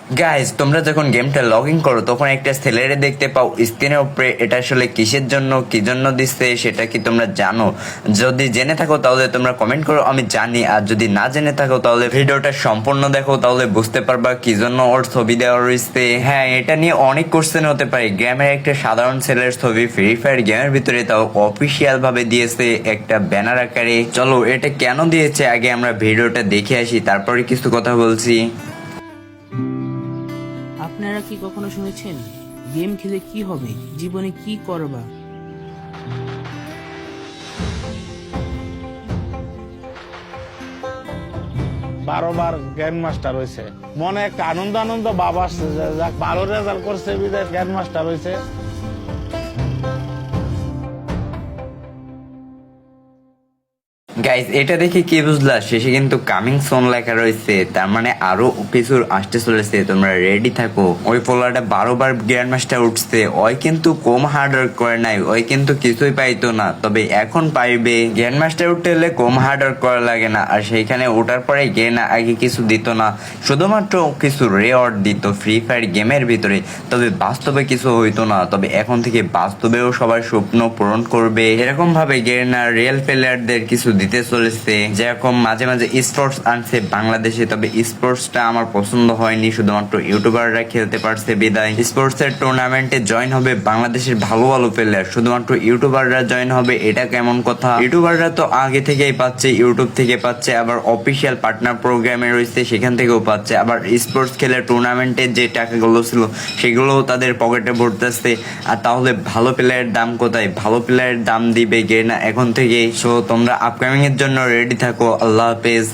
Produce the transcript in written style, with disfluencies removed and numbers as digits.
Guys, তোমরা যখন গেমটা লগ ইন করো তখন একটা ছেলেরে দেখতে পাও স্ক্রিনের উপরে। এটা আসলে কিসের জন্য, কি জন্য দিচ্ছে সেটা কি তোমরা জানো? যদি জেনে থাকো তাহলে তোমরা কমেন্ট করো, আমি জানি। আর যদি না জেনে থাকো তাহলে ভিডিওটা সম্পূর্ণ দেখো, তাহলে বুঝতে পারবা কি জন্য ওর ছবি দেওয়া রয়েছে। হ্যাঁ, এটা নিয়ে অনেক কোশ্চেন হতে পারে। গ্রামের একটা সাধারণ ছেলের ছবি ফ্রি ফায়ার গেমের ভিতরে, তাও অফিসিয়াল ভাবে দিয়েছে একটা ব্যানার আকারে। চলো, এটা কেন দিয়েছে আগে আমরা ভিডিওটা দেখে আসি, তারপরে কিছু কথা বলছি। আপনারা কি কখনো শুনেছেন গেম খেলে কি হবে, জীবনে কি করবা? 12বার গ্র্যান্ড মাস্টার হয়েছে, মনে একটা আনন্দ আনন্দ ভাব আসছে যে যাক ভালো রেজাল্ট করছে বিদেশ গ্র্যান্ড মাস্টার হয়েছে। গাইজ, এটা দেখে কি বুঝলা? শেষে কিন্তু কামিং সোন লেখা রয়েছে, তার মানে আরো কিছু আসতে চলেছে, তোমরা রেডি থাকো। ওই পোলাটা 12বার গ্র্যান্ড মাস্টার উঠছে, ওই কিন্তু কম হার্ড ওয়ার্ক করে নাই, ওই কিন্তু কিছুই পাইতো না, তবে এখন পাইবে। গ্র্যান্ড মাস্টার উঠতে হলে কম হার্ড ওয়ার্ক করা লাগে না, আর সেইখানে ওঠার পরে না আগে কিছু দিত না, শুধুমাত্র কিছু রেওয়ার্ড দিত ফ্রি ফায়ার গেমের ভিতরে, তবে বাস্তবে কিছু হইতো না। তবে এখন থেকে বাস্তবেও সবার স্বপ্ন পূরণ করবে, এরকম ভাবে গেনা রিয়েল প্লেয়ারদের কিছু দিতে চলেছে। যেরকম মাঝে মাঝে স্পোর্টস আনছে বাংলাদেশে, তবে স্পোর্টসটা আমার পছন্দ হয়নি, শুধুমাত্র ইউটিউবাররা খেলতে পারছে বিদায়। স্পোর্টস এর টুর্নামেন্টে জয়েন হবে বাংলাদেশের ভালো ভালো প্লেয়ার, শুধুমাত্র ইউটিউবাররা জয়েন হবে, এটা কেমন কথা? ইউটিউবাররা তো আগে থেকেই পাচ্ছে, ইউটিউব থেকে পাচ্ছে, আবার অফিসিয়াল পার্টনার প্রোগ্রামে রয়েছে সেখান থেকেও পাচ্ছে, আবার স্পোর্টস খেলে টুর্নামেন্টের যে টাকাগুলো ছিল সেগুলোও তাদের পকেটে ভরতেছে। আর তাহলে ভালো প্লেয়ারের দাম কোথায়? ভালো প্লেয়ারের দাম দিবে গেনা এখন থেকে। সো তোমরা আপকামিং এর জন্য রেডি থাকো। আল্লাহ হাফেজ।